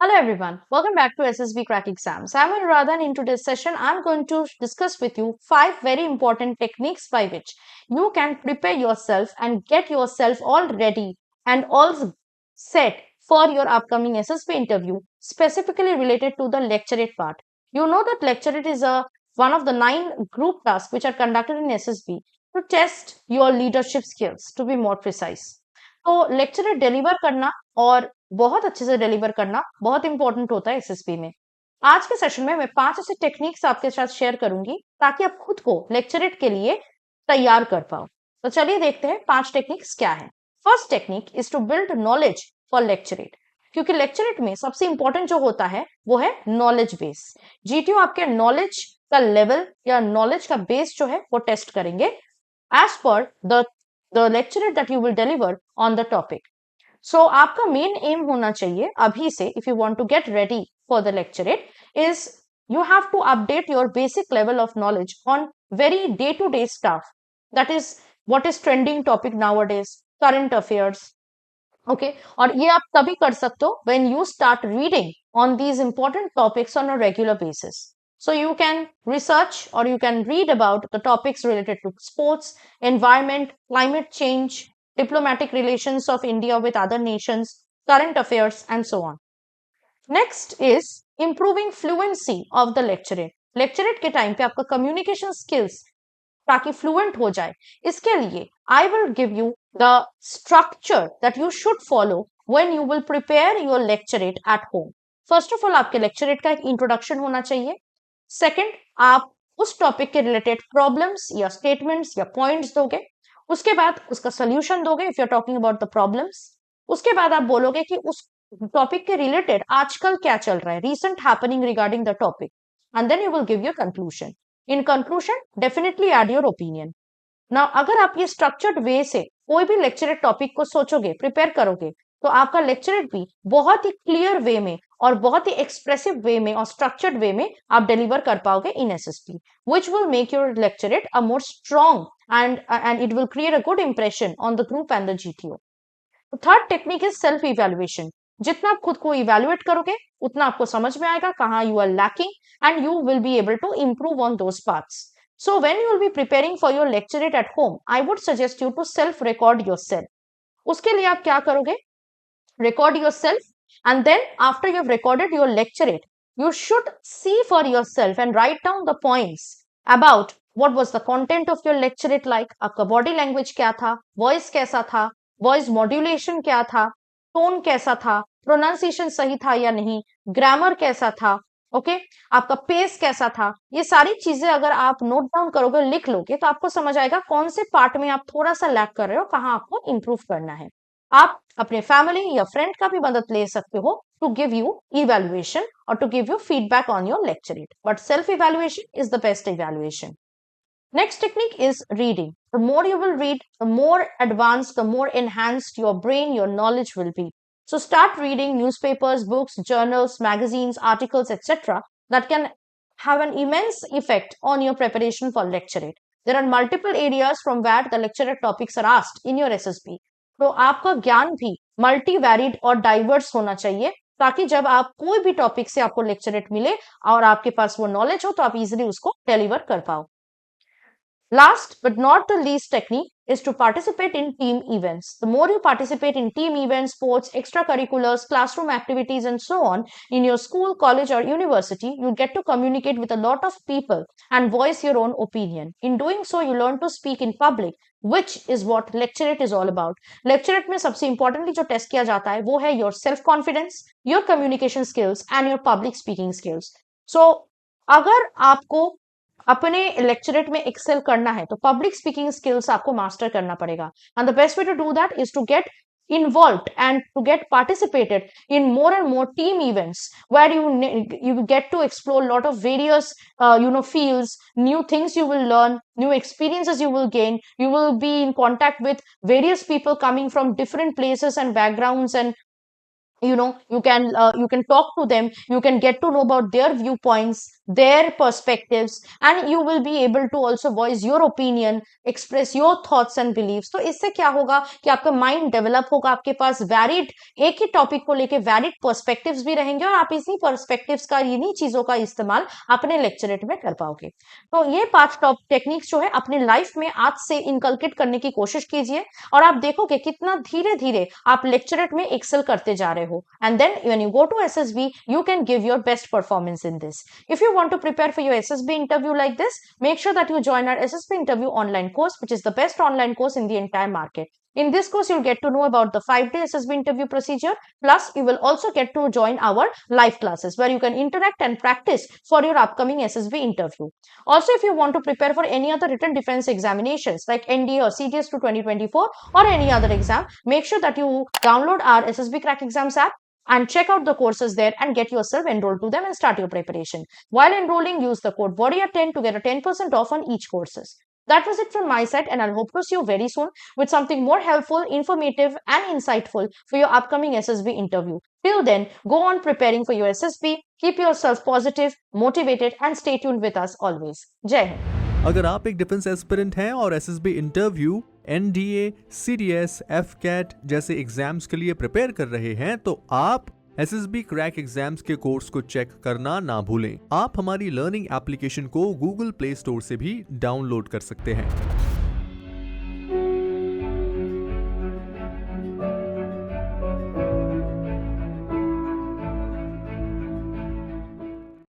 Hello everyone, welcome back to SSB Crack Exams. I'm Anuradha and in today's session I'm going to discuss with you 5 very important techniques by which you can prepare yourself and get yourself all ready and all set for your upcoming SSB interview, specifically related to the lecturate part. You know that lecturate is one of the 9 group tasks which are conducted in SSB to test your leadership skills, to be more precise. तो lecture deliver करना और बहुत अच्छे से deliver करना बहुत important होता है एसएसबी में। आज के सेशन में मैं 5 ऐसे टेक्निक्स आपके साथ शेयर करूंगी ताकि आप खुद को लेक्चरेट के लिए तैयार कर पाओ। तो चलिए देखते हैं 5 टेक्निक्स क्या है। First technique is to build knowledge for lecturette, क्योंकि लेक्चरेट में सबसे इंपॉर्टेंट जो होता है वो है नॉलेज बेस। जीटीओ आपके नॉलेज का लेवल या नॉलेज का बेस जो है वो टेस्ट करेंगे as per the lecturette that you will deliver on the topic. So आपका मेन एम होना चाहिए अभी से, if you want to get ready for the lecturette, is you have to update your basic level of knowledge on very day to day stuff, that is what is trending topic nowadays, current affairs. Okay, और ये आप तभी कर सकते हो when you start reading on these important topics on a regular basis. So you can research or you can read about the topics related to sports, environment, climate change, diplomatic relations of India with other nations, current affairs, and so on. Next is improving fluency of the lecturate. lecturate के time पे आपका communication skills ताकि fluent हो जाए, इसके लिए I will give you the structure that you should follow when you will prepare your lecturette at home. First of all आपके lecturette का एक इंट्रोडक्शन होना चाहिए। सेकंड, आप उस टॉपिक के रिलेटेड प्रॉब्लम्स या स्टेटमेंट्स या पॉइंट्स दोगे। उसके बाद उसका सोल्यूशन दोगे if you are talking about the problems. उसके बाद आप बोलोगे कि उस टॉपिक के रिलेटेड आजकल क्या चल रहा है, recent happening regarding the topic, and then you will give your conclusion. In conclusion definitely add your opinion. Now अगर आप ये स्ट्रक्चर्ड वे से कोई भी लेक्चरेट टॉपिक को सोचोगे, प्रिपेयर करोगे, तो आपका लेक्चरेट भी बहुत ही क्लियर वे में और बहुत ही एक्सप्रेसिव वे में और स्ट्रक्चर्ड वे में आप डिलीवर कर पाओगे इन SSP, which will make your lecturate a more strong and it will create a good impression on the group and the GTO. Third technique is self evaluation. जितना आप खुद को इवेल्युएट करोगे उतना आपको समझ में आएगा कहाँ you are lacking and you will be able to improve on those parts. So when you will be preparing for your lecturate at home, I would suggest you to self record yourself. उसके लिए आप क्या करोगे? Record yourself, and then after you have recorded your lecturate, you should see for yourself and write down the points about what was the content of your lecturate like, आपका body language क्या था, voice कैसा था, voice modulation क्या था, tone कैसा था, pronunciation सही था या नहीं, ग्रामर कैसा था, ओके आपका पेस कैसा था। ये सारी चीजें अगर आप नोट डाउन करोगे, लिख लोगे, तो आपको समझ आएगा कौन से पार्ट में आप थोड़ा सा लैक कर रहे हो, कहाँ आपको इंप्रूव करना है। आप अपने फैमिली या फ्रेंड का भी मदद ले सकते हो टू गिव यू इवेल्युएशन और to give you feedback on your lecturette, but self evaluation is the best evaluation. Next technique is reading. The more you will read, the more advanced, the more enhanced your brain, your knowledge will be. So start reading newspapers, books, journals, magazines, articles, etc. that can have an immense effect on your preparation for lecturate. There are multiple areas from where the lecturate topics are asked in your SSB. तो आपका ज्ञान भी multi varied और diverse होना चाहिए ताकि जब आप कोई भी टॉपिक से आपको लेक्चरेट मिले और आपके पास वो नॉलेज हो तो आप इजीली उसको डिलीवर कर पाओ। Last but not the least technique is to participate in team events. The more you participate in team events, sports, extracurriculars, classroom activities, and so on in your school, college, or university, you get to communicate with a lot of people and voice your own opinion. In doing so, you learn to speak in public, which is what lecturate is all about. Lecturate में सबसे importantly जो test किया जाता है वो है your self confidence, your communication skills, and your public speaking skills. So अगर आपको अपने लेक्चरेट में एक्सेल करना है तो पब्लिक स्पीकिंग स्किल्स आपको मास्टर करना पड़ेगा, and the best way to do that is to get involved and to get participated in more and more team events where you get to explore a lot of various fields, new things you will learn, new experiences you will gain, you will be in contact with various people coming from different places and backgrounds, and you can talk to them, you can get to know about their viewpoints, their perspectives, and you will be able to also voice your opinion, express your thoughts and beliefs. तो इससे क्या होगा कि आपका mind develop होगा, आपके पास valid एक ही topic को लेके वैलिड पर्सपेक्टिव्स भी रहेंगे और आप इसी पर्सपेक्टिव्स का, इन्हीं चीजों का इस्तेमाल अपने लेक्चरेट में कर पाओगे। तो ये 5 टॉप टेक्निक्स जो है अपनी लाइफ में आज से इनकलकेट करने की कोशिश कीजिए और आप देखोगे कितना धीरे धीरे आप लेक्चरेट में एक्सेल करते जा रहे हो। And then when you go to SSB you can give your best performance in this. If you want to prepare for your SSB interview like this, make sure that you join our SSB interview online course, which is the best online course in the entire market. In this course, you'll get to know about the 5-day SSB interview procedure. Plus, you will also get to join our live classes where you can interact and practice for your upcoming SSB interview. Also, if you want to prepare for any other written defense examinations like NDA or CDS to 2024 or any other exam, make sure that you download our SSB Crack Exams app and check out the courses there and get yourself enrolled to them and start your preparation. While enrolling, use the code WARRIOR10 to get a 10% off on each courses. That was it from my side, and I'll hope to see you very soon with something more helpful, informative, and insightful for your upcoming SSB interview. Till then, go on preparing for your SSB, keep yourself positive, motivated, and stay tuned with us always. Jai Hind. अगर आप एक defence aspirant हैं और SSB interview, NDA, CDS, AFCAT जैसे exams के लिए prepare कर रहे हैं तो आप एसएसबी क्रैक एग्जाम्स के कोर्स को चेक करना ना भूलें। आप हमारी लर्निंग एप्लीकेशन को गूगल प्ले स्टोर से भी डाउनलोड कर सकते हैं।